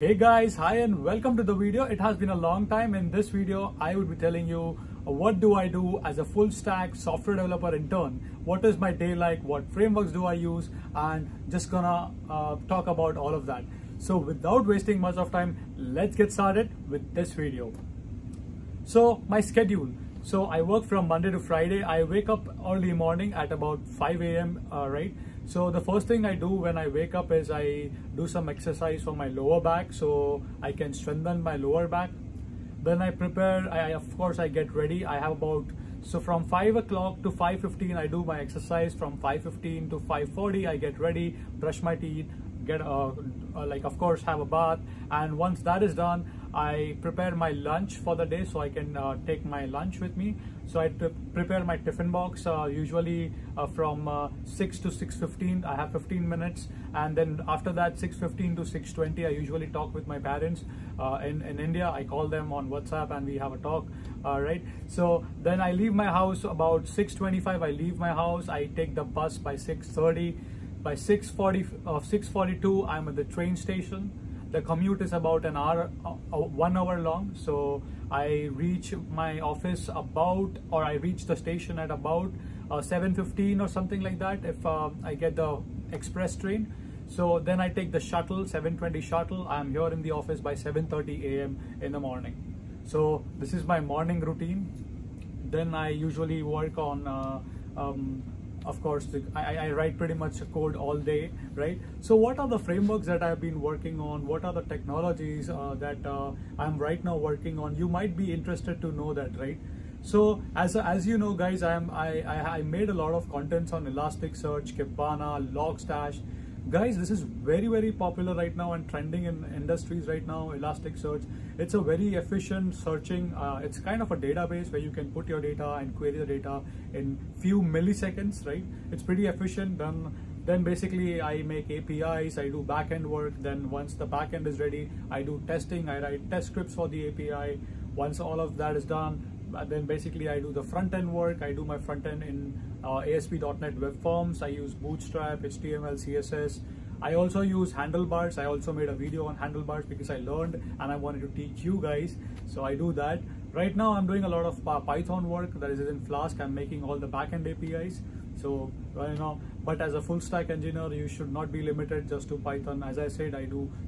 Hey guys, hi and welcome to the video. It has been a long time. In this video, I would be telling you what do I do as a full stack software developer intern. What is my day like? What frameworks do I use? And just gonna talk about all of that. So without wasting much of time, let's get started with this video. So my schedule. So I work from Monday to Friday. I wake up early morning at about 5 a.m. Right? So the first thing I do when I wake up is I do some exercise for my lower back so I can strengthen my lower back. Then I prepare, of course I get ready. I have about, so from 5 o'clock to 5:15 I do my exercise. From 5:15 to 5:40 I get ready, brush my teeth, get of course have a bath, and once that is done I prepare my lunch for the day so I can take my lunch with me. So I prepare my tiffin box usually from 6 to 6:15. I have 15 minutes, and then after that 6:15 to 6:20 I usually talk with my parents. In India I call them on WhatsApp and we have a talk, right? So then I leave my house about 6:25. I leave my house, I take the bus by 6:30. By 6:42 I'm at the train station. The commute is about an hour, 1 hour long. So I reach my office I reach the station at about 7:15 or something like that if I get the express train. So then I take the shuttle, 7:20 shuttle. I'm here in the office by 7:30 a.m. in the morning. So this is my morning routine. Then I usually work on of course, I write pretty much code all day, right? So what are the frameworks that I've been working on? What are the technologies that I'm right now working on? You might be interested to know that, right? So as you know, guys, I made a lot of contents on Elasticsearch, Kibana, Logstash. Guys, this is very popular right now and trending in industries right now. Elasticsearch, it's a very efficient searching. It's kind of a database where you can put your data and query the data in few milliseconds, right? It's pretty efficient. Then basically I make APIs, I do backend work. Then once the backend is ready, I do testing, I write test scripts for the API. Once all of that is done, then basically I do the front end work. I do my front end in ASP.NET Web Forms. I use Bootstrap, HTML, CSS. I also use handlebars. I also made a video on handlebars because I learned and I wanted to teach you guys. So I do that. Right now I'm doing a lot of Python work that is in Flask. I'm making all the backend APIs. So but as a full stack engineer, you should not be limited just to Python. As I said,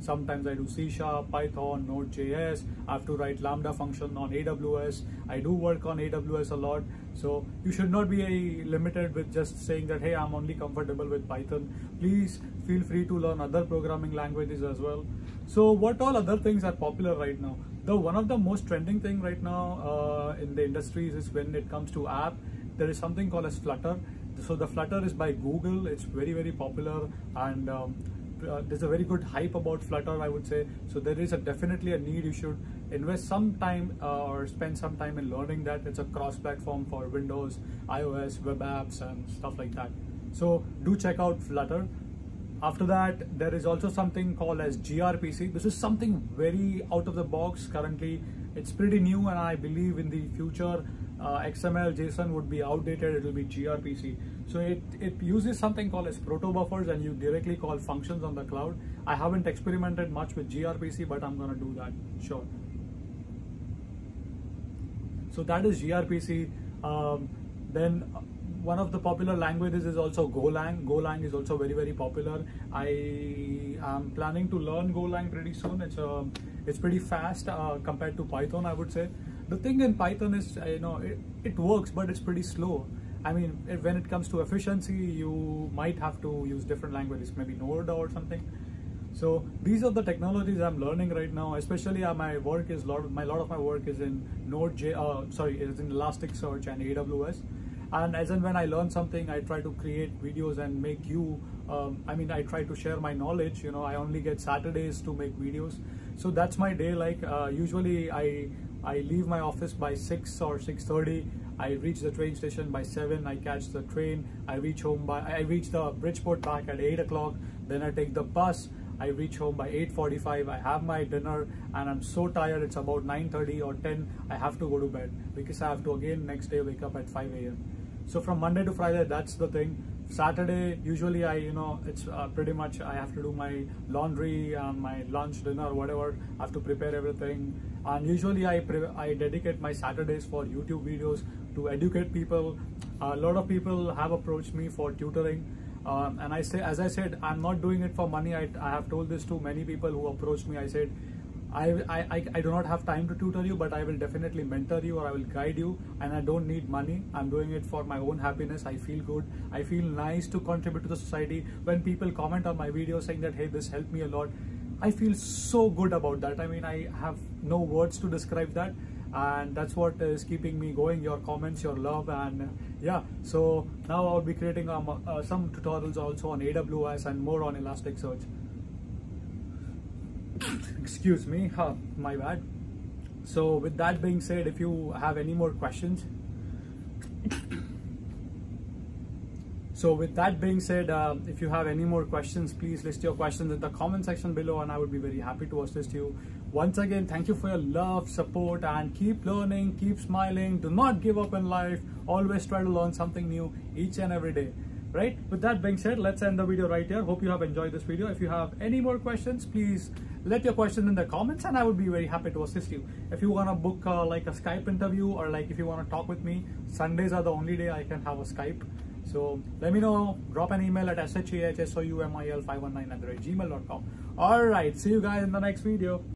sometimes I do C#, Python, Node.js. I have to write Lambda function on AWS. I do work on AWS a lot. So you should not be limited with just saying that, hey, I'm only comfortable with Python. Please feel free to learn other programming languages as well. So what all other things are popular right now? One of the most trending thing right now in the industries is when it comes to app, there is something called as Flutter. So the Flutter is by Google. It's very popular, and there's a very good hype about Flutter, I would say. So there is definitely a need. You should invest some time or spend some time in learning that. It's a cross-platform for Windows, iOS, web apps, and stuff like that. So do check out Flutter. After that, there is also something called as gRPC. This is something very out of the box currently. It's pretty new, and I believe in the future XML, JSON would be outdated. It will be gRPC. So it uses something called as proto-buffers, and you directly call functions on the cloud. I haven't experimented much with gRPC, but I'm gonna do that, sure. So that is gRPC. Then one of the popular languages is also Golang. Golang is also very popular. I am planning to learn Golang pretty soon. It's pretty fast compared to Python, I would say. The thing in Python is, it works, but it's pretty slow. I mean, when it comes to efficiency, you might have to use different languages, maybe Node or something. So these are the technologies I'm learning right now. Especially my work is a lot of my work is in is in Elasticsearch and AWS. And as and when I learn something, I try to create videos and make I try to share my knowledge. I only get Saturdays to make videos. So that's my day like. Usually I leave my office by 6 or 6:30. I reach the train station by 7. I catch the train. I reach the Bridgeport back at 8 o'clock. Then I take the bus. I reach home by 8:45. I have my dinner, and I'm so tired. It's about 9:30 or 10. I have to go to bed because I have to again next day wake up at 5 a.m. So from Monday to Friday, that's the thing. Saturday, usually it's pretty much I have to do my laundry and my lunch, dinner, whatever. I have to prepare everything, and usually I dedicate my Saturdays for YouTube videos to educate people. A lot of people have approached me for tutoring, and as I said, I'm not doing it for money. I have told this to many people who approached me. I said, I do not have time to tutor you, but I will definitely mentor you or I will guide you, and I don't need money. I'm doing it for my own happiness. I feel good. I feel nice to contribute to the society. When people comment on my video saying that, hey, this helped me a lot, I feel so good about that. I mean, I have no words to describe that, and that's what is keeping me going. Your comments, your love, and yeah. So now I'll be creating some tutorials also on AWS and more on Elasticsearch. Excuse me, my bad. So with that being said, if you have any more questions, if you have any more questions, please list your questions in the comment section below, and I would be very happy to assist you. Once again, thank you for your love, support, and keep learning, keep smiling. Do not give up in life. Always try to learn something new each and every day. Right? With that being said, let's end the video right here. Hope you have enjoyed this video. If you have any more questions, please let your questions in the comments, and I would be very happy to assist you. If you want to book like a Skype interview, or like if you want to talk with me, Sundays are the only day I can have a Skype. So let me know. Drop an email at shahsoumil519@gmail.com. All right, see you guys in the next video.